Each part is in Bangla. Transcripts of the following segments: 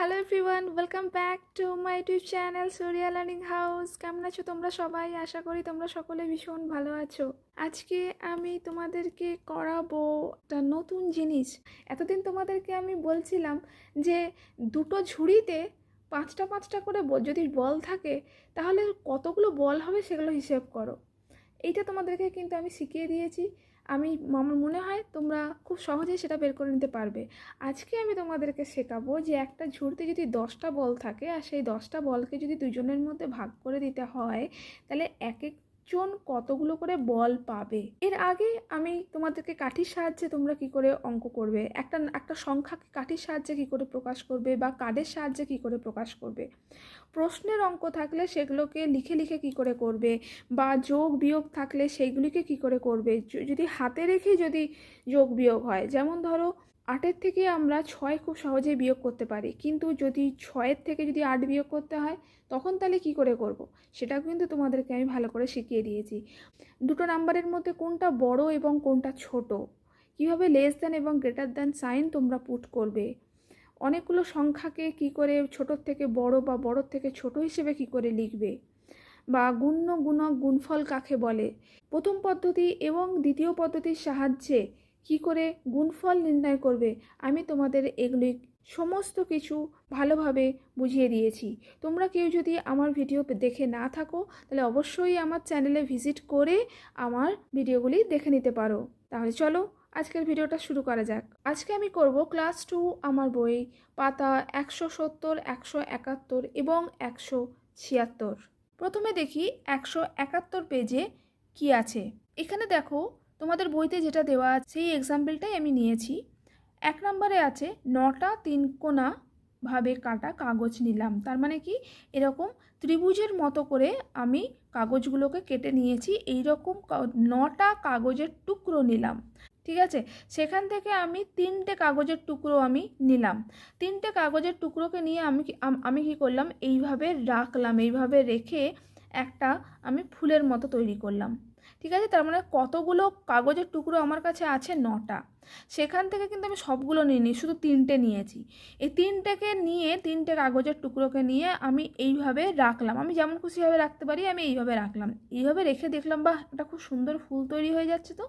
Hello everyone, welcome back to my YouTube channel Suriya learning house. কেমন আছো তোমরা সবাই? আশা করি তোমরা সকলে ভীষণ ভালো আছো। আজকে আমি তোমাদেরকে করাবো একটা নতুন জিনিস। এতদিন তোমাদেরকে আমি বলছিলাম যে দুটো ঝুড়িতে পাঁচটা পাঁচটা করে যদি বল থাকে তাহলে কতগুলো বল হবে সেগুলো হিসেব করো। এইটা তোমাদেরকে কিন্তু আমি শিখিয়ে দিয়েছি। আমার মনে হয় তোমরা খুব সহজেই সেটা বের করে নিতে পারবে। আজকে আমি তোমাদেরকে শেখাবো যে একটা ঝুড়িতে যদি 10টা বল থাকে আর সেই 10টা বলকে যদি দুজনের মধ্যে ভাগ করে দিতে হয় তাহলে এক একজন কতগুলো করে বল পাবে। এর আগে আমি তোমাদেরকে কাঠির সাহায্যে তোমরা কি করে অঙ্ক করবে, একটা একটা সংখ্যাকে কাঠির সাহায্যে কি করে প্রকাশ করবে বা কার্ডের সাহায্যে কি করে প্রকাশ করবে, প্রশ্নের অঙ্ক থাকলে সেগুলোকে লিখে লিখে কি করে করবে, বা যোগ বিয়োগ থাকলে সেইগুলিকে কি করে করবে, যদি হাতে রেখে যদি যোগ বিয়োগ হয়, যেমন ধরো 8-এর থেকে আমরা 6 খুব সহজেই বিয়োগ করতে পারি, কিন্তু যদি 6-এর থেকে যদি 8 বিয়োগ করতে হয় তখন তাহলে কি করে করব, সেটা কিন্তু তোমাদেরকে আমি ভালো করে শিখিয়ে দিয়েছি। দুটো নাম্বারের মধ্যে কোনটা বড় এবং কোনটা ছোট, কিভাবে লেস দ্যান এবং গ্রেটার দ্যান সাইন তোমরা পুট করবে, অনেকগুলো সংখ্যাকে কি করে ছোটোর থেকে বড় বা বড়োর থেকে ছোট হিসেবে কি করে লিখবে, বা গুণ্য গুণক গুণফল কাকে বলে, প্রথম পদ্ধতি এবং দ্বিতীয় পদ্ধতির সাহায্যে কি করে গুণফল নির্ণয় করবে, আমি তোমাদের এগুলি সমস্ত কিছু ভালোভাবে বুঝিয়ে দিয়েছি। তোমরা কেউ যদি আমার ভিডিও দেখে না থাকো তাহলে অবশ্যই আমার চ্যানেলে ভিজিট করে আমার ভিডিওগুলি দেখে নিতে পারো। তাহলে চলো আজকের ভিডিওটা শুরু করা যাক। আজকে আমি করব ক্লাস 2 আমার বই পাতা 170, 171 এবং 176। প্রথমে দেখি 171 পেজে কি আছে। এখানে দেখো তোমাদের বইতে যেটা দেওয়া আছে সেই এক্সাম্পলটাই আমি নিয়েছি। 1 নম্বরে আছে 9টা 3 কোণা ভাবে কাটা কাগজ নিলাম। তার মানে কি, এরকম ত্রিভুজের মতো করে আমি কাগজগুলোকে কেটে নিয়েছি, এইরকম 9টা কাগজের টুকরো নিলাম। ঠিক আছে, সেখান থেকে আমি 3টে কাগজের টুকরো আমি নিলাম। 3টে কাগজের টুকরোকে নিয়ে আমি কি করলাম, এইভাবে রাখলাম, এইভাবে রেখে একটা আমি ফুলের মতো তৈরি করলাম। ঠিক আছে, তার মানে কতগুলো কাগজের টুকরো আমার কাছে আছে? 9টা। সেখান থেকে কিন্তু আমি সবগুলো নিইনি, শুধু 3টে নিয়েছি। এই 3টেকে নিয়ে, 3টে কাগজের টুকরোকে নিয়ে আমি এইভাবে রাখলাম। আমি যেমন খুশিভাবে রাখতে পারি আমি এইভাবে রাখলাম। এইভাবে রেখে দেখলাম বাহ, একটা খুব সুন্দর ফুল তৈরি হয়ে যাচ্ছে। তো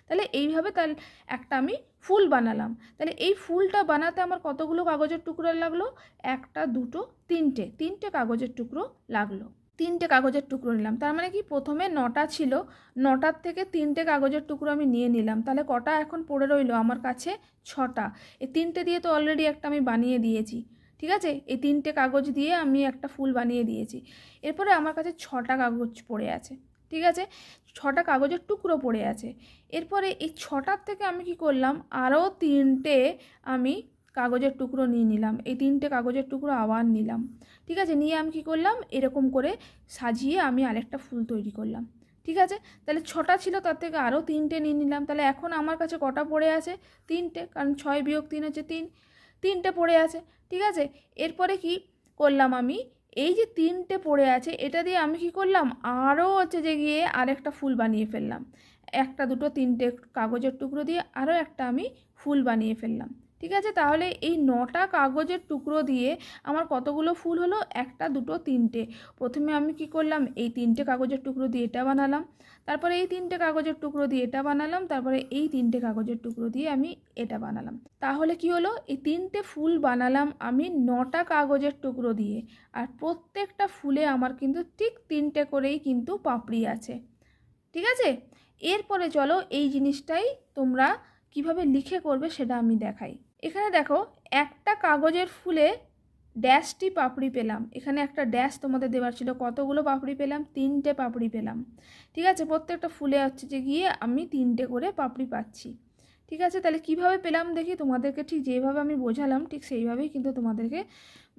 তাহলে এইভাবে তাহলে একটা আমি ফুল বানালাম। তাহলে এই ফুলটা বানাতে আমার কতগুলো কাগজের টুকরো লাগলো? 1টা 2টো 3টে কাগজের টুকরো লাগলো। 3টে কাগজের টুকরো নিলাম। তার মানে কি, প্রথমে 9টা ছিল, 9টার থেকে 3টে কাগজের টুকরো আমি নিয়ে নিলাম। তাহলে কটা এখন পড়ে রইলো আমার কাছে? 6টা। এই 3টে দিয়ে তো অলরেডি একটা আমি বানিয়ে দিয়েছি। ঠিক আছে, এই 3টে কাগজ দিয়ে আমি একটা ফুল বানিয়ে দিয়েছি। এরপরে আমার কাছে 6টা কাগজ পড়ে আছে। ঠিক আছে, 6টা কাগজের টুকরো পড়ে আছে। এরপরে এই 6টার থেকে আমি কি করলাম, আরও 3টে আমি কাগজের টুকরো নিয়ে নিলাম। এই 3টে কাগজের টুকরো আবার নিলাম। ঠিক আছে, নিয়ে আমি কি করলাম, এরকম করে সাজিয়ে আমি আরেকটা ফুল তৈরি করলাম। ঠিক আছে, তাহলে 6টা ছিল, তার থেকে আরও 3টে নিয়ে নিলাম। তাহলে এখন আমার কাছে কটা পড়ে আছে? 3টে, কারণ 6 বিয়োগ 3 হচ্ছে 3। 3টে পড়ে আছে। ঠিক আছে, এরপরে কি করলাম, আমি এই যে 3টে পড়ে আছে এটা দিয়ে আমি কি করলাম, আরও হচ্ছে যে গিয়ে আরেকটা ফুল বানিয়ে ফেললাম। 1টা 2টো 3টে কাগজের টুকরো দিয়ে আরও একটা আমি ফুল বানিয়ে ফেললাম। ঠিক আছে, তাহলে এই 9টা কাগজের টুকরো দিয়ে আমার কতগুলো ফুল হলো? 1টা 2টো 3টে। প্রথমে আমি কি করলাম, এই 3টে কাগজের টুকরো দিয়ে এটা বানালাম, তারপরে এই 3টে কাগজের টুকরো দিয়ে এটা বানালাম, তারপরে এই 3টে কাগজের টুকরো দিয়ে আমি এটা বানালাম। তাহলে কি হলো, এই 3টে ফুল বানালাম আমি 9টা কাগজের টুকরো দিয়ে। আর প্রত্যেকটা ফুলে আমার কিন্তু ঠিক 3টে করেই কিন্তু পাপড়ি আছে। ঠিক আছে, এরপরে চলো এই জিনিসটাই তোমরা কিভাবে লিখে করবে সেটা আমি দেখাই। এখানে দেখো, একটা কাগজের ফুলে ড্যাশটি পাপড়ি পেলাম। এখানে একটা ড্যাশ তোমাদের দেওয়ার ছিল, কতগুলো পাপড়ি পেলাম? 3টে পাপড়ি পেলাম। ঠিক আছে, প্রত্যেকটা ফুলে হচ্ছে যে গিয়ে আমি 3টে করে পাপড়ি পাচ্ছি। ঠিক আছে, তাহলে কিভাবে পেলাম দেখি, তোমাদেরকে ঠিক যেভাবে আমি বোঝালাম ঠিক সেইভাবেই কিন্তু তোমাদেরকে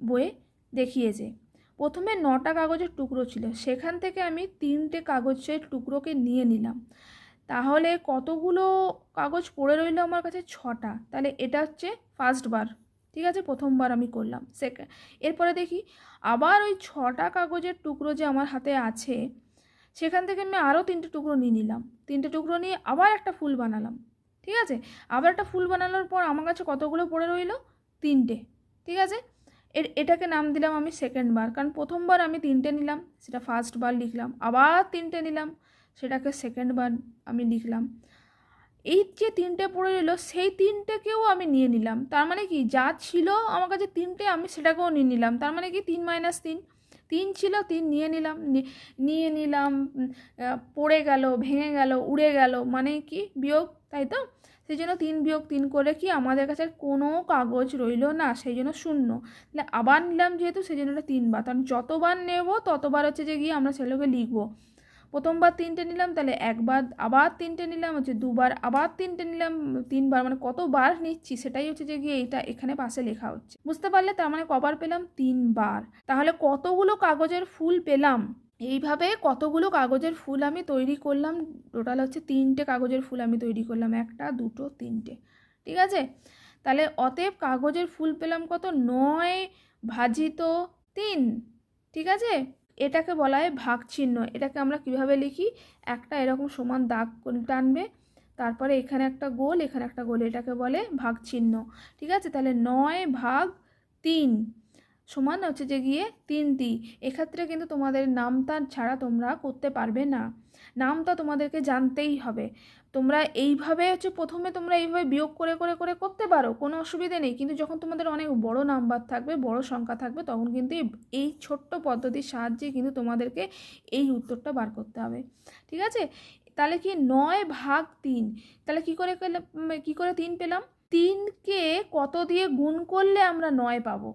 বইয়ে দেখিয়েছে। প্রথমে 9টা কাগজের টুকরো ছিল, সেখান থেকে আমি 3টে কাগজের টুকরোকে নিয়ে নিলাম। তাহলে কতগুলো কাগজ পড়ে রইলো আমার কাছে? 6টা। তাহলে এটা হচ্ছে ফার্স্ট বার। ঠিক আছে, প্রথমবার আমি করলাম। এরপরে দেখি, আবার ওই 6টা কাগজের টুকরো যে আমার হাতে আছে সেখান থেকে আমি আরও 3টে টুকরো নিয়ে নিলাম। 3টে টুকরো নিয়ে আবার একটা ফুল বানালাম। ঠিক আছে, আবার একটা ফুল বানানোর পর আমার কাছে কতগুলো পড়ে রইলো? 3টে। ঠিক আছে, এটাকে নাম দিলাম আমি সেকেন্ড বার, কারণ প্রথমবার আমি 3টে নিলাম, সেটা ফার্স্ট বার লিখলাম, আবার 3টে নিলাম, সেটাকে সেকেন্ড বার আমি লিখলাম। এই যে 3টে পড়ে রইলো সেই 3টেকেও আমি নিয়ে নিলাম, তার মানে কি যা ছিল আমার কাছে 3টে আমি সেটাকেও নিয়ে নিলাম, তার মানে কি 3 - 3, 3 ছিল 3 নিয়ে নিলাম, নিয়ে নিলাম, পড়ে গেল, ভেঙে গেল, উড়ে গেল, মানে কি বিয়োগ, তাই তো? সেই জন্য 3 - 3 করে কি আমাদের কাছে কোনো কাগজ রইল না, সেই জন্য 0। তাহলে আবার নিলাম যেহেতু, সেই জন্য 3বার, কারণ যতবার নেব ততবার হচ্ছে যে গিয়ে আমরা সেগুলোকে লিখবো। প্রথমবার 3টে নিলাম, তাহলে একবার, আবার 3টে নিলাম হচ্ছে দুবার, আবার 3টে নিলাম 3বার, মানে কতবার নিচ্ছি সেটাই হচ্ছে যে গিয়ে এটা এখানে পাশে লেখা হচ্ছে, বুঝতে পারলে? তার মানে কবার পেলাম? 3বার। তাহলে কতগুলো কাগজের ফুল পেলাম? এইভাবে কতগুলো কাগজের ফুল আমি তৈরি করলাম, টোটাল হচ্ছে 3টে কাগজের ফুল আমি তৈরি করলাম, 1 2 3টে, ঠিক আছে? তাহলে অতএব কাগজের ফুল পেলাম কত? 9 ভাজিত 3, ঠিক আছে? এটাকে বলা হয় ভাগ চিহ্ন। এটাকে আমরা কিভাবে লিখি? একটা এরকম সমান দাগ টানবে, তারপরে এখানে একটা গোল, এখানে একটা গোল, এটাকে বলে ভাগ চিহ্ন, ঠিক আছে? তাহলে 9/3 সমান হচ্ছে যে গিয়ে 3টি। এক্ষেত্রে কিন্তু তোমাদের নামতা ছাড়া তোমরা করতে পারবে না, নামতা তোমাদেরকে জানতেই হবে। তোমরা এইভাবে হচ্ছে প্রথমে তোমরা এইভাবে বিয়োগ করে করে করে করতে পারো, কোনো অসুবিধে নেই, কিন্তু যখন তোমাদের অনেক বড় নাম্বার থাকবে, বড় সংখ্যা থাকবে, তখন কিন্তু এই ছোট্ট পদ্ধতির সাহায্যে কিন্তু তোমাদেরকে এই উত্তরটা বার করতে হবে, ঠিক আছে? তাহলে কি 9/3, তাহলে কি করে 3 পেলাম? 3কে কত দিয়ে গুণ করলে আমরা 9 পাবো,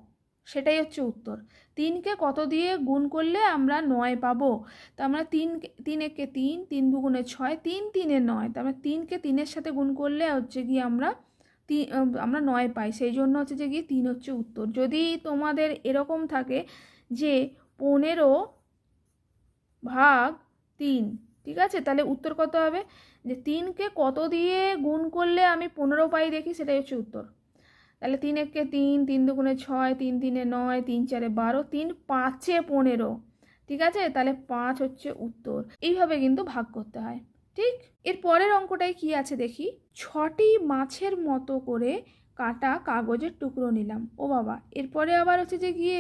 সেটাই হচ্ছে উত্তর। 3কে কত দিয়ে গুণ করলে আমরা 9 পাবো? তো আমরা 3 একে 3, 3 দুগুণে 6, 3 3 9, তার মানে 3কে 3-এর সাথে গুণ করলে হচ্ছে গিয়ে আমরা 9 পাই, সেই জন্য হচ্ছে যে গিয়ে 3 হচ্ছে উত্তর। যদি তোমাদের এরকম থাকে যে 15/3, ঠিক আছে, তাহলে উত্তর কত হবে? যে 3কে কত দিয়ে গুণ করলে আমি 15 পাই দেখি, সেটাই হচ্ছে উত্তর। তাহলে 3 একে 3, 3 দুগুণে 6, 3 3 9, 3 4 12, 3 5 15, ঠিক আছে? তাহলে 5 হচ্ছে উত্তর। এইভাবে কিন্তু ভাগ করতে হয়, ঠিক? এর পরের অঙ্কটায় কি আছে দেখি। 6টি মাছের মতো করে কাটা কাগজের টুকরো নিলাম। ও বাবা, এরপরে আবার হচ্ছে যে গিয়ে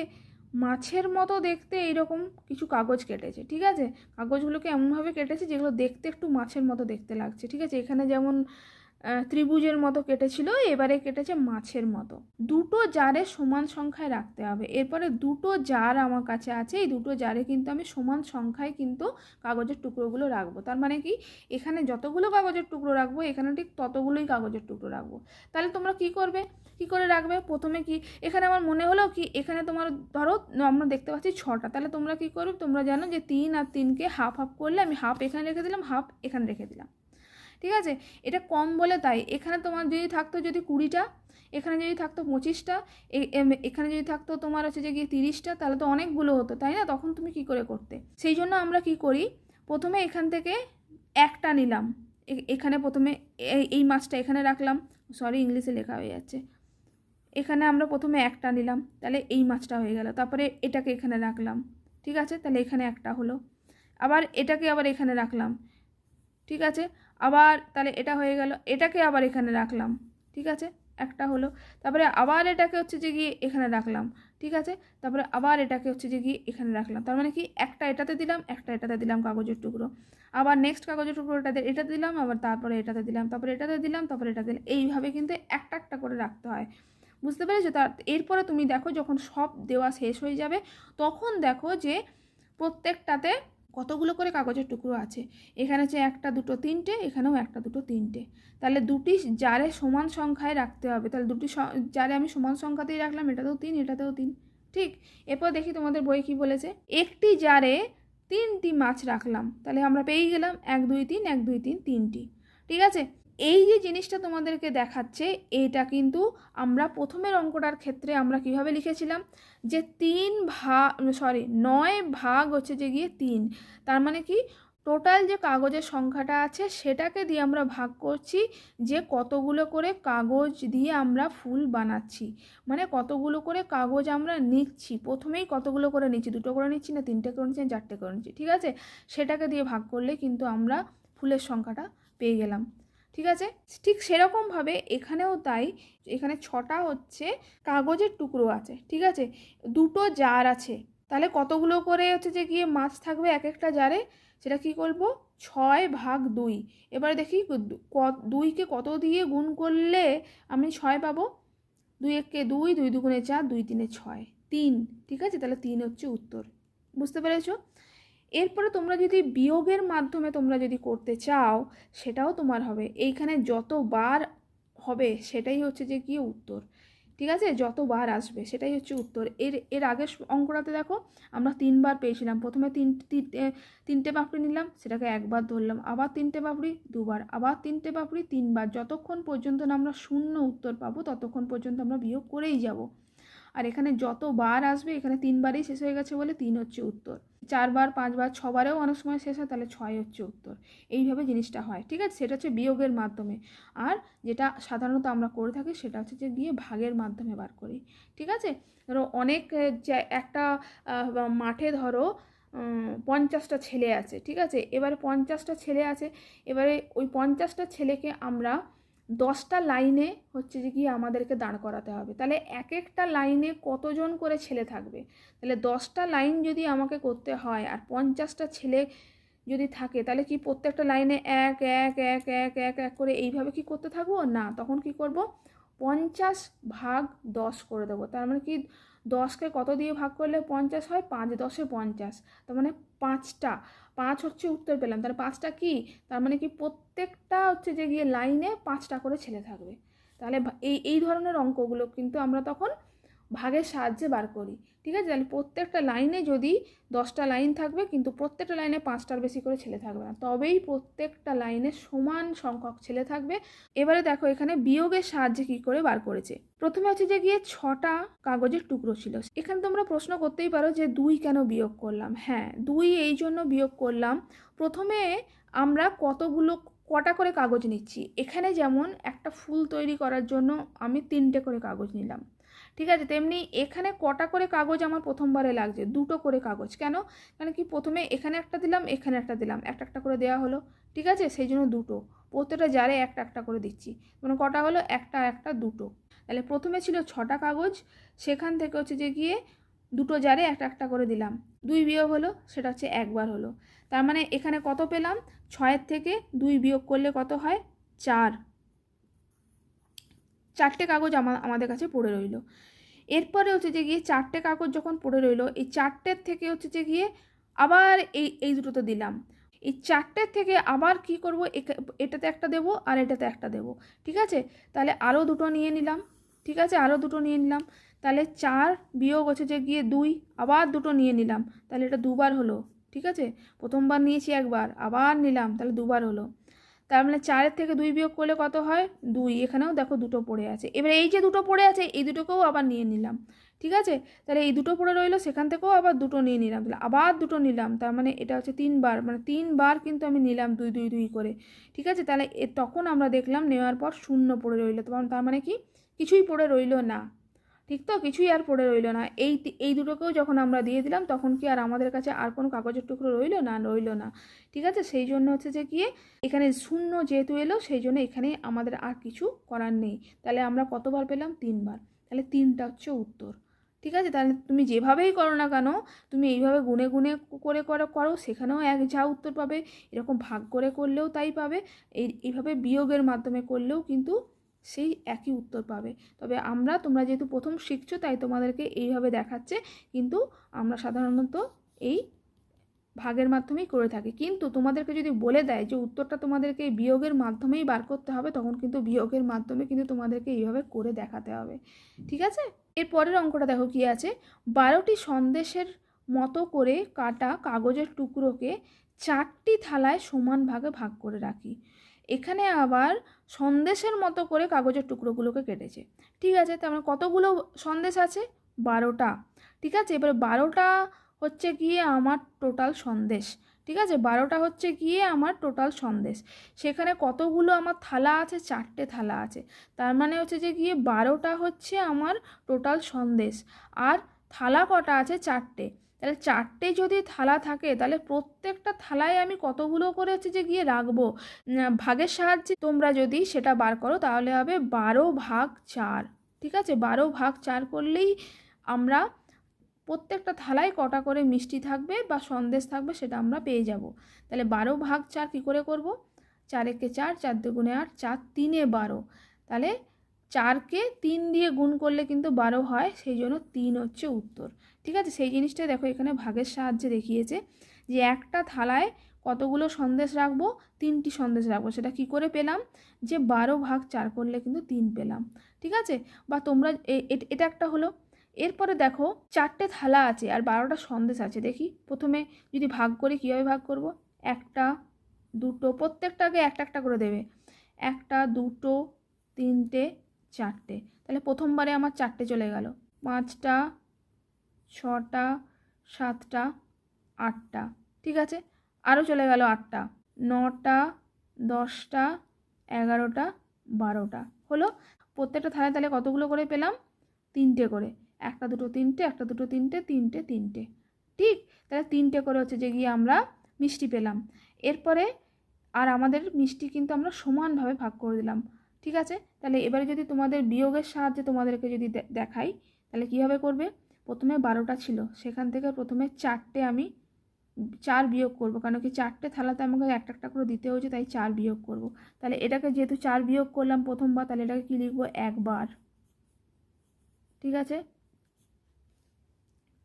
মাছের মতো দেখতে এইরকম কিছু কাগজ কেটেছে, ঠিক আছে? কাগজগুলোকে এমনভাবে কেটেছে যেগুলো দেখতে একটু মাছের মতো দেখতে লাগছে, ঠিক আছে? এখানে যেমন ত্রিভুজের মতো কেটেছিল, এবারে কেটেছে মাছের মতো। দুটো জারে সমান সংখ্যায় রাখতে হবে। এরপরে দুটো জার আমার কাছে আছে, এই দুটো জারে কিন্তু আমি সমান সংখ্যায় কিন্তু কাগজের টুকরোগুলো রাখবো। তার মানে কি, এখানে যতগুলো কাগজের টুকরো রাখবো এখানে ঠিক ততগুলোই কাগজের টুকরো রাখবো। তাহলে তোমরা কি করবে, কি করে রাখবে? প্রথমে কি, এখানে আমার মনে হলো কি, এখানে তোমার ধরো আমরা দেখতে পাচ্ছি 6টা, তাহলে তোমরা কি করবে? তোমরা জানো যে 3 আর 3কে হাফ হাফ করলে আমি হাফ এখানে রেখে দিলাম, হাফ এখানে রেখে দিলাম, ঠিক আছে? এটা কম বলে তাই। এখানে তোমার যদি থাকতো 20টা, এখানে যদি থাকতো 25টা, এখানে যদি থাকতো তোমার হচ্ছে যে গিয়ে 30টা, তাহলে তো অনেকগুলো হতো, তাই না? তখন তুমি কি করে করতে? সেই জন্য আমরা কি করি, প্রথমে এখান থেকে একটা নিলাম, এখানে প্রথমে এই মাছটা এখানে রাখলাম, সরি ইংলিশে লেখা হয়ে যাচ্ছে, এখানে আমরা প্রথমে একটা নিলাম, তাহলে এই মাছটা হয়ে গেল, তারপরে এটাকে এখানে রাখলাম, ঠিক আছে? তাহলে এখানে একটা হলো, আবার এটাকে আবার এখানে রাখলাম, ঠিক আছে? আবার তাহলে এটা হয়ে গেল, এটাকে আবার এখানে রাখলাম, ঠিক আছে? একটা হলো, তারপরে আবার এটাকে হচ্ছে যে গিয়ে এখানে রাখলাম, ঠিক আছে? তারপরে আবার এটাকে হচ্ছে যে গিয়ে এখানে রাখলাম, তার মানে কি, একটা এটাতে দিলাম, একটা এটাতে দিলাম কাগজের টুকরো, আবার নেক্সট কাগজের টুকরো এটাতে দিলাম, আবার তারপরে এটাতে দিলাম, তারপরে এটাতে দিলাম, তারপরে এটাতে দিলাম, এইভাবে কিন্তু একটা একটা করে রাখতে হয়, বুঝতে পেরেছো? এরপরে তুমি দেখো যখন সব দেওয়া শেষ হয়ে যাবে, তখন দেখো যে প্রত্যেকটাতে কতগুলো করে কাগজের টুকরো আছে। এখানে হচ্ছে 1 2 3টে, এখানেও 1 2 3টে, তাহলে দুটি জারে সমান সংখ্যায় রাখতে হবে। তাহলে দুটি জারে আমি সমান সংখ্যাতেই রাখলাম, এটাতেও 3, এটাতেও 3, ঠিক? এরপর দেখি তোমাদের বই কি বলেছে। একটি জারে 3টি মাছ রাখলাম, তাহলে আমরা পেয়ে গেলাম 1 2 3, 1 2 3, 3টি, ঠিক আছে? এই যে জিনিসটা তোমাদেরকে দেখাচ্ছে, এটা কিন্তু আমরা প্রথমের অঙ্কটার ক্ষেত্রে আমরা কিভাবে লিখেছিলাম, যে 9 ভাগ হচ্ছে যে গিয়ে 3, তার মানে কি, টোটাল যে কাগজের সংখ্যাটা আছে সেটাকে দিয়ে আমরা ভাগ করছি যে কতগুলো করে কাগজ দিয়ে আমরা ফুল বানাচ্ছি, মানে কতগুলো করে কাগজ আমরা নিচ্ছি, প্রথমেই কতগুলো করে নিচ্ছি, 2টো করে নিচ্ছি না 3টে করে নিচ্ছি না 4টে করে নিচ্ছি, ঠিক আছে? সেটাকে দিয়ে ভাগ করলে কিন্তু আমরা ফুলের সংখ্যাটা পেয়ে গেলাম, ঠিক আছে, ঠিক সেরকমভাবে এখানেও তাই। এখানে 6টা হচ্ছে কাগজের টুকরো আছে, ঠিক আছে, 2টো জার আছে, তাহলে কতগুলো করে হচ্ছে যে গিয়ে মাছ থাকবে এক একটা জারে, সেটা কি করব, 6/2। এবারে দেখি 2কে কত দিয়ে গুণ করলে আমি 6 পাবো। 2 একে 2, 2 দুগুণে 4, 2 তিনে 6, 3। ঠিক আছে, তাহলে 3 হচ্ছে উত্তর। বুঝতে পেরেছো? এরপরে তোমরা যদি বিয়োগের মাধ্যমে তোমরা যদি করতে চাও, সেটাও তোমার হবে। এইখানে যতবার হবে সেটাই হচ্ছে যে কি উত্তর। ঠিক আছে, যতবার আসবে সেটাই হচ্ছে উত্তর। এর আগের অঙ্কটাতে দেখো আমরা 3বার পেয়েছিলাম। প্রথমে তিনটে পাপড়ি নিলাম, সেটাকে একবার ধরলাম, আবার 3টে পাপড়ি 2বার, আবার 3টে পাপড়ি 3বার। যতক্ষণ পর্যন্ত না আমরা শূন্য উত্তর পাবো ততক্ষণ পর্যন্ত আমরা বিয়োগ করেই যাব। আর এখানে যতবার আসবে, এখানে 3বারই শেষ হয়ে গেছে বলে 3 হচ্ছে উত্তর। 4বার, 5বার, 6বারেও অনেক সময় শেষ হয়, তাহলে 6 হচ্ছে উত্তর। এইভাবে জিনিসটা হয়, ঠিক আছে, সেটা হচ্ছে বিয়োগের মাধ্যমে। আর যেটা সাধারণত আমরা করে থাকি সেটা হচ্ছে যে গিয়ে ভাগের মাধ্যমে বার করি। ঠিক আছে, ধরো অনেক একটা মাঠে ধরো 50টা ছেলে আছে, ঠিক আছে, এবারে 50টা ছেলে আছে, এবারে ওই 50টা ছেলেকে আমরা 10টা লাইনে হচ্ছে যে কি আমাদেরকে দাঁড় করাতে হবে। তাহলে এক একটা লাইনে কতজন করে ছেলে থাকবে? তাহলে 10টা লাইন যদি আমাকে করতে হয় আর 50টা ছেলে যদি থাকে, তাহলে কি প্রত্যেকটা লাইনে 1 1 1 1 1 1 করে এইভাবে কি করতে থাকবো? না, তখন কি করব, 50/10 করে দেবো। তার মানে কি 10কে কত দিয়ে ভাগ করলে 50 হয়? 5 10 50, তার মানে 5টা। 5 হচ্ছে উত্তর পেলাম। তার 5টা কি? তার মানে কি প্রত্যেকটা হচ্ছে যে গিয়ে লাইনে 5টা করে ছেলে থাকবে। তাহলে এই ধরনের অঙ্কগুলো কিন্তু আমরা তখন ভাগের সাহায্যে বার করি। ঠিক আছে, তাহলে প্রত্যেকটা লাইনে যদি 10টা লাইন থাকবে, কিন্তু প্রত্যেকটা লাইনে 5টার বেশি করে ছেলে থাকবে না, তবেই প্রত্যেকটা লাইনে সমান সংখ্যক ছেলে থাকবে। এবারে দেখো এখানে বিয়োগের সাহায্যে কি করে বার করেছে। প্রথমে হচ্ছে যে গিয়ে 6টা কাগজের টুকরো ছিল। এখানে তোমরা প্রশ্ন করতেই পারো যে 2 কেন বিয়োগ করলাম। হ্যাঁ, 2 এই জন্য বিয়োগ করলাম, প্রথমে আমরা কটা করে কাগজ নিচ্ছি। এখানে যেমন একটা ফুল তৈরি করার জন্য আমি 3টে করে কাগজ নিলাম, ঠিক আছে, তেমনি এখানে কটা করে কাগজ আমার প্রথমবারে লাগছে? 2টো করে কাগজ। কেন? কারণ কি প্রথমে এখানে একটা দিলাম, এখানে একটা দিলাম, একটা একটা করে দেওয়া হলো, ঠিক আছে, সেই জন্য 2টো। প্রত্যেকটা জারে একটা একটা করে দিচ্ছি, মানে কটা হলো? একটা একটা 2টো। তাহলে প্রথমে ছিল 6টা কাগজ, সেখান থেকে হচ্ছে যে গিয়ে 2টো জারে একটা একটা করে দিলাম, 2 বিয়োগ হলো, সেটা হচ্ছে একবার হলো। তার মানে এখানে কত পেলাম? 6 থেকে 2 বিয়োগ করলে কত হয়? 4। 4টে কাগজ আমাদের কাছে পড়ে রইল। এরপরে হচ্ছে যে গিয়ে 4টে কাগজ যখন পড়ে রইলো, এই 4টের থেকে হচ্ছে যে গিয়ে আবার এই দুটোতে দিলাম। এই 4টের থেকে আবার কি করব, এটাতে একটা দেবো আর এটাতে একটা দেবো, ঠিক আছে, তাহলে আরও 2টো নিয়ে নিলাম, ঠিক আছে, আরও 2টো নিয়ে নিলাম। তাহলে 4 বিয়োগ হচ্ছে যে গিয়ে 2, আবার 2টো নিয়ে নিলাম, তাহলে এটা 2বার হলো, ঠিক আছে, প্রথমবার নিয়েছি একবার, আবার নিলাম, তাহলে 2বার হলো। তার মানে 4 থেকে 2 বিয়োগ করলে কত হয়? 2। এখানেও দেখো 2টো পড়ে আছে। এবার এই যে 2টো পড়ে আছে, এই দুটোকেও আবার নিয়ে নিলাম, ঠিক আছে, তাহলে এই 2টো পড়ে রইলো, সেখান থেকেও আবার 2টো নিয়ে নিলাম, তাহলে আবার 2টো নিলাম, তার মানে এটা হচ্ছে 3বার, মানে 3বার কিন্তু আমি নিলাম 2 2 2 করে, ঠিক আছে। তাহলে তখন আমরা দেখলাম নেওয়ার পর শূন্য পড়ে রইলো, তার মানে কি কিছুই পড়ে রইলো না, ঠিক তো, কিছুই আর পড়ে রইলো না। এই দুটোকেও যখন আমরা দিয়ে দিলাম, তখন কি আর আমাদের কাছে আর কোনো কাগজের টুকরো রইলো না? রইলো না, ঠিক আছে, সেই জন্য হচ্ছে যে গিয়ে এখানে শূন্য যেহেতু এলো, সেই জন্য এখানে আমাদের আর কিছু করার নেই। তাহলে আমরা কতবার পেলাম? 3বার, তাহলে 3টা হচ্ছে উত্তর, ঠিক আছে। তাহলে তুমি যেভাবেই করো না কেন, তুমি এইভাবে গুনে গুনে করে করো, সেখানেও যা উত্তর পাবে, এরকম ভাগ করে করলেও তাই পাবে, এইভাবে বিয়োগের মাধ্যমে করলেও কিন্তু সেই একই উত্তর পাবে। তবে তোমরা যেহেতু প্রথম শিখছো, তাই তোমাদেরকে এইভাবে দেখাচ্ছে, কিন্তু আমরা সাধারণত এই ভাগের মাধ্যমেই করে থাকি। কিন্তু তোমাদেরকে যদি বলে দেয় যে উত্তরটা তোমাদেরকে বিয়োগের মাধ্যমেই বার করতে হবে, তখন কিন্তু বিয়োগের মাধ্যমে কিন্তু তোমাদেরকে এইভাবে করে দেখাতে হবে, ঠিক আছে। এর পরের অঙ্কটা দেখো কি আছে। 12টি সন্দেশের মতো করে কাটা কাগজের টুকরোকে 4টি থালায় সমান ভাগে ভাগ করে রাখি। এখানে আবার সন্দেশের মতো করে কাগজের টুকরোগুলোকে কেটেছে, ঠিক আছে, তার মানে কতগুলো সন্দেশ আছে? 12টা, ঠিক আছে। এবার 12টা হচ্ছে গিয়ে আমার টোটাল সন্দেশ, ঠিক আছে, 12টা হচ্ছে গিয়ে আমার টোটাল সন্দেশ। সেখানে কতগুলো আমার থালা আছে? 4টে থালা আছে, তার মানে হচ্ছে যে গিয়ে 12টা হচ্ছে আমার টোটাল সন্দেশ, আর থালা কটা আছে? 4টে, তাহলে 4টে যদি থালা থাকে তাহলে প্রত্যেকটা থালায় আমি কতগুলো করে হচ্ছে যে গিয়ে রাখবো। ভাগের সাহায্যে তোমরা যদি সেটা বার করো তাহলে হবে 12/4। ঠিক আছে, 12/4 করলেই আমরা প্রত্যেকটা থালায় কটা করে মিষ্টি থাকবে বা সন্দেশ থাকবে সেটা আমরা পেয়ে যাব। তাহলে 12/4 কী করে করব? 4 একে 4, 4 দুগুণে 8, 4 3-এ 12। তাহলে 4কে 3 দিয়ে গুণ করলে কিন্তু 12 হয়, সেই জন্য 3 হচ্ছে উত্তর। ঠিক আছে, সেই জিনিসটাই দেখো এখানে ভাগের সাহায্যে দেখিয়েছে যে একটা থালায় কতগুলো সন্দেশ রাখবো, 3টি সন্দেশ রাখবো। সেটা কি করে পেলাম? যে 12/4 করলে কিন্তু 3 পেলাম। ঠিক আছে, বা তোমরা এটা একটা হলো। এরপরে দেখো 4টে থালা আছে আর 12টা সন্দেশ আছে। দেখি প্রথমে যদি ভাগ করি কীভাবে ভাগ করব। 1টা 2টো, প্রত্যেকটাকে একটা একটা করে দেবে। 1টা 2টো 3টে 4টে। তাহলে প্রথমবারে আমার 4টে চলে গেল। 5টা 6টা 7টা 8টা। ঠিক আছে, আরও চলে গেল 8টা 9টা 10টা 11টা 12টা। হলো প্রত্যেকটা থালায় তাহলে কতগুলো করে পেলাম? 3টে করে। 1টা 2টো 3টে, 1টা 2টো 3টে, 3টে 3টে। ঠিক, তাহলে 3টে করে হচ্ছে যে গিয়ে আমরা মিষ্টি পেলাম। এরপরে আর আমাদের মিষ্টি কিন্তু আমরা সমানভাবে ভাগ করে দিলাম। ঠিক আছে, তাহলে এবারে যদি তোমাদের বিয়োগের সাহায্যে তোমাদেরকে যদি দেখাই তাহলে কীভাবে করবে? প্রথমে 12টা ছিল, সেখান থেকে প্রথমে 4টে আমি 4 বিয়োগ করব, কারণ কি 4টে থালাতে আমাকে একটা একটা করে দিতে হয়েছে, তাই 4 বিয়োগ করব। তাহলে এটাকে যেহেতু 4 বিয়োগ করলাম প্রথমবার, তাহলে এটাকে কী লিখবো? 1 বার। ঠিক আছে,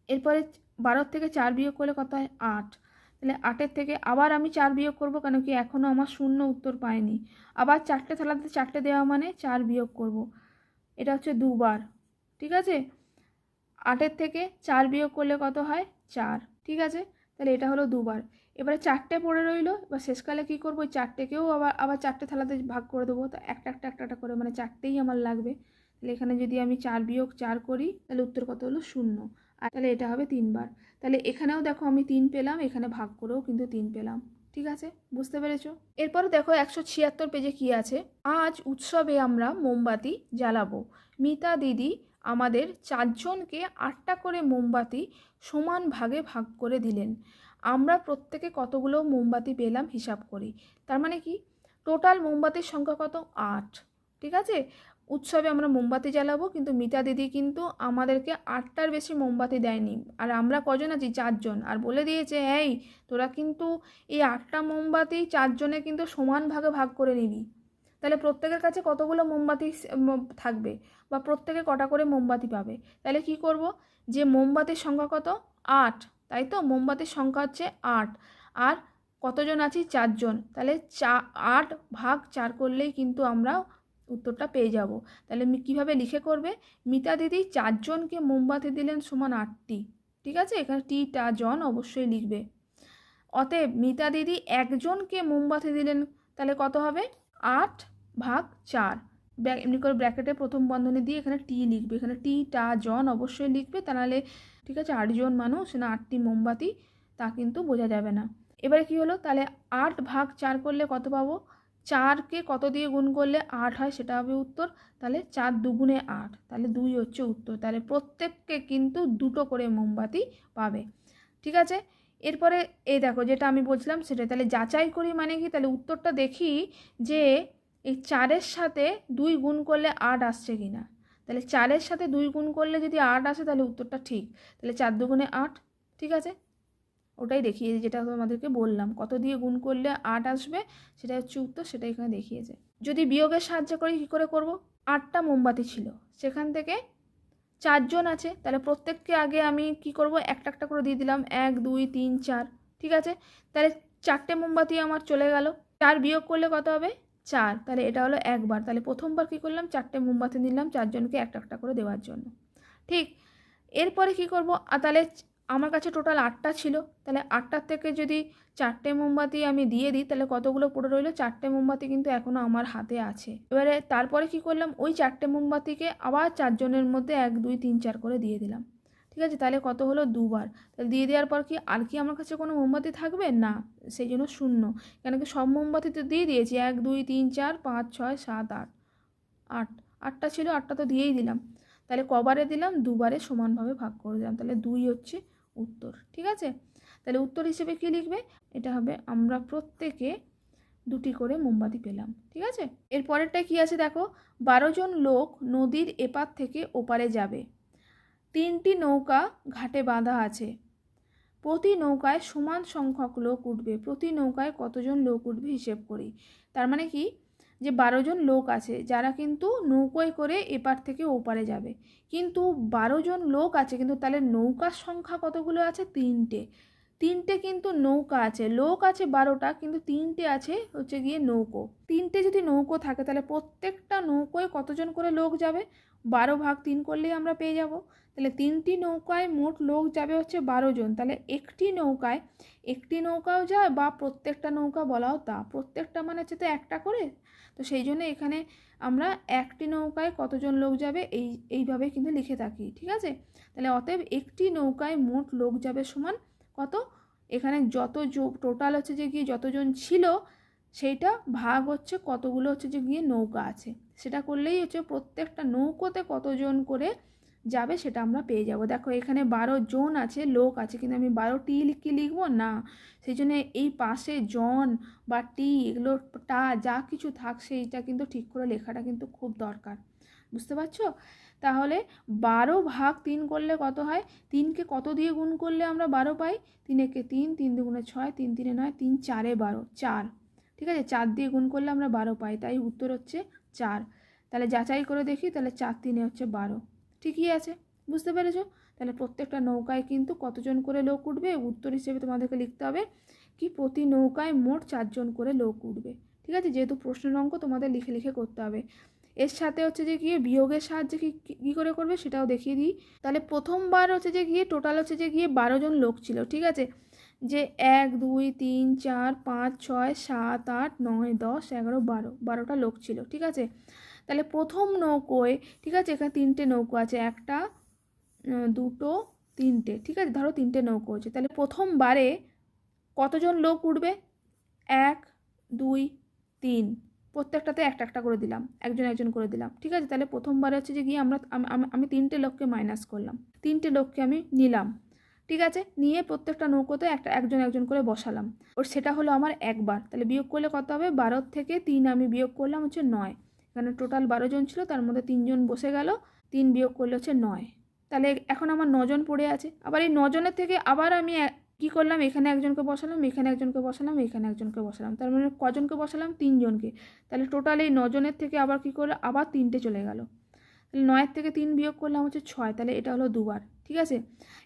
এরপরে 12 থেকে 4 বিয়োগ করলে কত হয়? 8। তাহলে 8-এর থেকে আবার আমি 4 বিয়োগ করব, কেন কি এখনও আমার শূন্য উত্তর পাইনি। আবার 4টে থালাতে 4টে দেওয়া মানে 4 বিয়োগ করব, এটা হচ্ছে 2 বার। ঠিক আছে, 8-এর থেকে 4 বিয়োগ করলে কত হয়? 4। ঠিক আছে, তাহলে এটা হলো 2 বার। এবারে 4টে পড়ে রইলো, এবার শেষকালে কী করবো? ওই 4টেকেও আবার 4টে থালাতে ভাগ করে দেবো। তো একটা একটা একটা একটা করে, মানে 4টেই আমার লাগবে। তাহলে এখানে যদি আমি 4 বিয়োগ 4 করি তাহলে উত্তর কত হলো? 0। আর তাহলে এটা হবে 3 বার। তাহলে এখানেও দেখো আমি 3 পেলাম, এখানে ভাগ করেও কিন্তু 3 পেলাম। ঠিক আছে, বুঝতে পেরেছো? এরপরে দেখো 176 পেজে কি আছে? আজ উৎসবে আমরা মোমবাতি জ্বালাবো। মিতা দিদি আমাদের 4 জনকে 8টা করে মোমবাতি সমান ভাগে ভাগ করে দিলেন। আমরা প্রত্যেকে কতগুলো মোমবাতি পেলাম হিসাব করি। তার মানে কি? টোটাল মোমবাতির সংখ্যা কত? 8। ঠিক আছে, উৎসবে আমরা মোমবাতি জ্বালাবো, কিন্তু মিতা দিদি কিন্তু আমাদেরকে 8টার বেশি মোমবাতি দেয়নি। আর আমরা কজন আছি? 4 জন। আর বলে দিয়েছে, এই তোরা কিন্তু এই 8টা মোমবাতি 4 জনে কিন্তু সমান ভাগে ভাগ করে নিবি। তাহলে প্রত্যেকের কাছে কতগুলো মোমবাতি থাকবে, বা প্রত্যেকে কটা করে মোমবাতি পাবে। তাহলে কি করব? যে মোমবাতির সংখ্যা কত? 8, তাই তো? মোমবাতির সংখ্যা হচ্ছে 8। আর কতজন আছি? 4 জন। তাহলে 8/4 করলেই কিন্তু আমরা উত্তরটা পেয়ে যাব। তাহলে কীভাবে লিখে করবে? মিতা দিদি 4 জনকে মোমবাতি দিলেন সমান 8টি। ঠিক আছে, এখানে টিটা জন অবশ্যই লিখবে। অতএব মিতা দিদি 1 জনকে মোমবাতি দিলেন, তাহলে কত হবে? 8/4। এমনি করে ব্র্যাকেটে প্রথম বন্ধনী দিয়ে এখানে টি লিখবে, এখানে টিটা জন অবশ্যই লিখবে, তা নাহলে ঠিক আছে 8 জন মানুষ না 8টি মোমবাতি, তা কিন্তু বোঝা যাবে না। এবারে কি হলো? তাহলে 8/4 করলে কত পাবো? 4কে কত দিয়ে গুণ করলে 8 হয় সেটা হবে উত্তর। তাহলে 4 দুগুণে 8, তাহলে 2 হচ্ছে উত্তর। তাহলে প্রত্যেককে কিন্তু 2টো করে মোমবাতি পাবে। ঠিক আছে, এরপরে এই দেখো যেটা আমি বলছিলাম সেটা। তাহলে যাচাই করি মানে কি? তাহলে উত্তরটা দেখি যে এই 4-এর সাথে 2 গুণ করলে 8 আসছে কি না। তাহলে 4-এর সাথে 2 গুণ করলে যদি 8 আসে তাহলে উত্তরটা ঠিক। তাহলে 4 দুগুণে 8। ঠিক আছে, ওটাই দেখিয়েছে যেটা তোমাদেরকে বললাম, কত দিয়ে গুণ করলে 8 আসবে সেটা হচ্ছে উত্তর, সেটা এখানে দেখিয়েছে। যদি বিয়োগের সাহায্য করি কী করে করব? 8টা মোমবাতি ছিল, সেখান থেকে 4 জন আছে, তাহলে প্রত্যেককে আগে আমি কি করব? একটা একটা করে দিয়ে দিলাম, 1 2 3 4। ঠিক আছে, তাহলে 4টে মোমবাতি আমার চলে গেল। 4 বিয়োগ করলে কত হবে? 4। তাহলে এটা হলো 1 বার। তাহলে প্রথমবার কি করলাম? 4টে মোমবাতি দিলাম 4 জনকে একটা একটা করে দেওয়ার জন্য। ঠিক, এরপরে কি করব? তাহলে আমার কাছে টোটাল 8টা ছিল, তাহলে 8টার থেকে যদি 4টে মোমবাতি আমি দিয়ে দিই তাহলে কতগুলো পড়ে রইলো? 4টে মোমবাতি কিন্তু এখনও আমার হাতে আছে। এবারে তারপরে কি করলাম? ওই 4টে মোমবাতিকে আবার 4 জনের মধ্যে 1 2 3 4 করে দিয়ে দিলাম। ঠিক আছে, তাহলে কত হলো? 2 বার। তাহলে দিয়ে দেওয়ার পর কি আর কি আমার কাছে কোনো মোমবাতি থাকবে না? সেই জন্য 0, কেন কি সব মোমবাতি তো দিয়ে দিয়েছি। 1 2 3 4 5 6 7 8 8 8টা ছিল, 8টা তো দিয়েই দিলাম। তাহলে কবারে দিলাম? 2 বারে সমানভাবে ভাগ করে দিলাম, তাহলে 2 হচ্ছে উত্তর। ঠিক আছে, তাহলে উত্তর হিসেবে কি লিখবে, এটা হবে আমরা প্রত্যেকে 2টি করে মোমবাতি পেলাম। ঠিক আছে, এর পরেরটা কি আছে দেখো, 12 জন লোক নদীর এপার থেকে ওপারে যাবে, 3টি নৌকা ঘাটে বাঁধা আছে, প্রতি নৌকায় সমান সংখ্যক লোক উঠবে, প্রতি নৌকায় কতজন লোক উঠবে হিসেব করি। তার মানে কি, যে 12 জন লোক আছে যারা কিন্তু নৌকোয় করে এপার থেকে ওপারে যাবে, কিন্তু 12 জন লোক আছে, কিন্তু তাহলে নৌকার সংখ্যা কতগুলো আছে, 3টে কিন্তু নৌকা আছে, লোক আছে 12টা, কিন্তু 3টে আছে হচ্ছে গিয়ে নৌকো। 3টে যদি নৌকো থাকে তাহলে প্রত্যেকটা নৌকোয় কতজন করে লোক যাবে, 12 ভাগ 3 করলেই আমরা পেয়ে যাব। তাহলে 3টি নৌকায় মোট লোক যাবে হচ্ছে 12 জন, তাহলে একটি নৌকাও যায় বা প্রত্যেকটা নৌকা বলাও তা, প্রত্যেকটা মানে হচ্ছে তো একটা করে, তো সেই জন্য এখানে আমরা একটি নৌকায় কতজন লোক যাবে এইভাবে কিন্তু লিখে থাকি। ঠিক আছে, তাহলে অতএব একটি নৌকায় মোট লোক যাবে সমান কত, এখানে যত টোটাল হচ্ছে যে গিয়ে যতজন ছিল সেইটা ভাগ হচ্ছে কতগুলো হচ্ছে যে গিয়ে নৌকা আছে, সেটা করলেই হচ্ছে প্রত্যেকটা নৌকোতে কতজন করে যাবে সেটা আমরা পেয়ে যাব। দেখো এখানে 12 জন আছে, লোক আছে, কিন্তু আমি 12টি কি লিখবো না, সেই জন্য এই পাশে জন বা টি এগুলো টা যা কিছু থাক সেইটা কিন্তু ঠিক করে লেখাটা কিন্তু খুব দরকার, বুঝতে পারছো। তাহলে 12 ভাগ 3 করলে কত হয়, 3কে কত দিয়ে গুণ করলে আমরা 12 পাই, 3 একে 3, 3 দুগুণে 6, 3 তিনে 9, 3 চারে 12, 4। ঠিক আছে, 4 দিয়ে গুণ করলে আমরা 12 পাই, তাই উত্তর হচ্ছে 4। তাহলে যাচাই করে দেখি, তাহলে 4 3 হচ্ছে 12, ঠিকই আছে, বুঝতে পেরেছো। তাহলে প্রত্যেকটা নৌকায় কিন্তু কতজন করে লোক উঠবে, উত্তর হিসেবে তোমাদেরকে লিখতে হবে কি প্রতি নৌকায় মোট 4 জন করে লোক উঠবে। ঠিক আছে, যেহেতু প্রশ্নের অঙ্ক তোমাদের লিখে লিখে করতে হবে। এর সাথে হচ্ছে যে গিয়ে বিয়োগের সাহায্যে কী করে করবে সেটাও দেখিয়ে দিই। তাহলে প্রথমবার হচ্ছে যে গিয়ে টোটাল হচ্ছে যে গিয়ে 12 জন লোক ছিল। ঠিক আছে, যে 1 2 3 4 5 6 7 8 9 10 11 12, 12টা লোক ছিল। ঠিক আছে, তাহলে প্রথম নৌকোয়, ঠিক আছে এখানে 3টে নৌকো আছে, 1টা 2টো 3টে, ঠিক আছে ধরো 3টে নৌকো আছে, তাহলে প্রথমবারে কতজন লোক উঠবে, 1 2 3, প্রত্যেকটাতে একটা একটা করে দিলাম, একজন একজন করে দিলাম। ঠিক আছে, তাহলে প্রথমবারে হচ্ছে যে গিয়ে আমি 3টে লোককে মাইনাস করলাম, 3টে লোককে আমি নিলাম। ঠিক আছে, নিয়ে প্রত্যেকটা নৌকোতে একজন একজন করে বসালাম, ওর সেটা হলো আমার একবার। তাহলে বিয়োগ করলে কত হবে, 12 থেকে 3 আমি বিয়োগ করলাম হচ্ছে 9, এখানে টোটাল 12 জন ছিল, তার মধ্যে 3 জন বসে গেল, 3 বিয়োগ করলে হচ্ছে 9। তাহলে এখন আমার 9 জন পড়ে আছে, আবার এই 9 জনের থেকে আবার আমি কি করলাম, এখানে একজনকে বসালাম, এখানে একজনকে বসালাম, এখানে একজনকে বসালাম, তার মানে কজনকে বসালাম, 3 জনকে। তাহলে টোটাল এই 9 জনের থেকে আবার কি করলো, আবার 3টে চলে গেল, তাহলে 9 থেকে 3 বিয়োগ করলাম হচ্ছে 6, তাহলে এটা হলো দুবার। ঠিক আছে,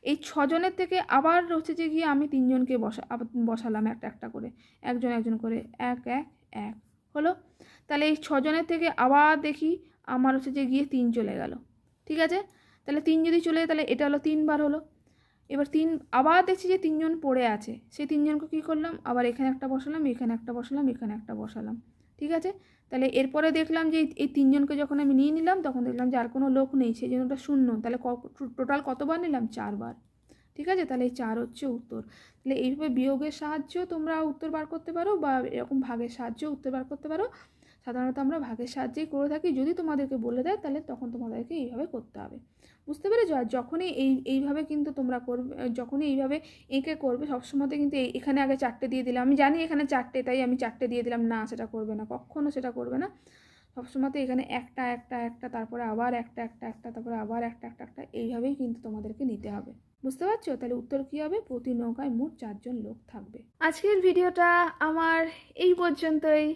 এই 6 জনের থেকে আবার হচ্ছে যে গিয়ে আমি 3 জনকে বসালাম একটা একটা করে, একজন একজন করে, 1 1 1 হলো। তাহলে এই 6 জনের থেকে আবার দেখি আমার হচ্ছে যে গিয়ে 3 চলে গেল। ঠিক আছে, তাহলে 3 যদি চলে যায় তাহলে এটা হলো 3 বার হলো। এবার 3 আবার দেখছি যে 3 জন পড়ে আছে, সেই 3 জনকে কী করলাম, আবার এখানে একটা বসালাম, এখানে একটা বসালাম, এখানে একটা বসালাম। ঠিক আছে, তাহলে এরপরে দেখলাম যে এই 3 জনকে যখন আমি নিয়ে নিলাম তখন দেখলাম যে আর কোনো লোক নেই, সেই জন্য ওটা শূন্য, তাহলে টোটাল কতবার নিলাম, 4 বার। ঠিক আছে, তাহলে এই 4 হচ্ছে উত্তর। তাহলে এইভাবে বিয়োগের সাহায্যেও তোমরা উত্তর বার করতে পারো, বা এরকম ভাগের সাহায্যেও উত্তর বার করতে পারো। সাধারণত আমরা ভাগের সাহায্যেই করে থাকি, যদি তোমাদেরকে বলে দেয় তাহলে তখন তোমাদেরকে এইভাবে করতে হবে, বুঝতে পেরেছো। আর যখনই এইভাবে কিন্তু তোমরা করবে, যখনই এইভাবে এঁকে করবে সবসময়তে কিন্তু এখানে আগে 4টে দিয়ে দিলাম, আমি জানি এখানে 4টে তাই আমি 4টে দিয়ে দিলাম, না সেটা করবে না, কখনো সেটা করবে না। সবসময়তে এখানে একটা একটা একটা, তারপরে আবার একটা একটা একটা, তারপরে আবার একটা একটা একটা, এইভাবেই কিন্তু তোমাদেরকে নিতে হবে, বুঝতে পারছো। তাহলে উত্তর কী হবে, প্রতি নৌকায় মোট 4 জন লোক থাকবে। আজকের ভিডিওটা আমার এই পর্যন্তই।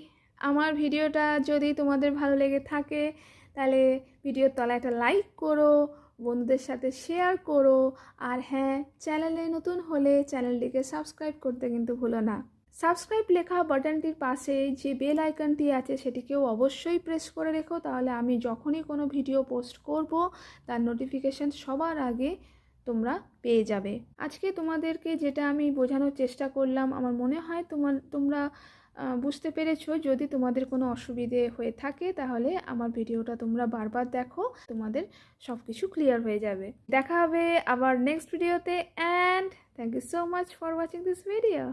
আমার ভিডিওটা যদি তোমাদের ভালো লেগে থাকে তাহলে ভিডিওর তলায় একটা লাইক করো, বন্ধুদের সাথে শেয়ার করো, আর হ্যাঁ, চ্যানেলে নতুন হলে চ্যানেলটিকে সাবস্ক্রাইব করতে কিন্তু ভুলো না। সাবস্ক্রাইব লেখা বাটনটির পাশে যে বেল আইকনটি আছে সেটিকেও অবশ্যই প্রেস করে রেখো, তাহলে আমি যখনই কোনো ভিডিও পোস্ট করব তার নোটিফিকেশান সবার আগে তোমরা পেয়ে যাবে। আজকে তোমাদেরকে যেটা আমি বোঝানোর চেষ্টা করলাম আমার মনে হয় তোমরা বুঝতে পেরেছো। যদি তোমাদের কোনো অসুবিধে হয়ে থাকে তাহলে আমার ভিডিওটা তোমরা বারবার দেখো, তোমাদের সব কিছু ক্লিয়ার হয়ে যাবে। দেখা হবে আবার নেক্সট ভিডিওতে, and thank you so much for watching this video.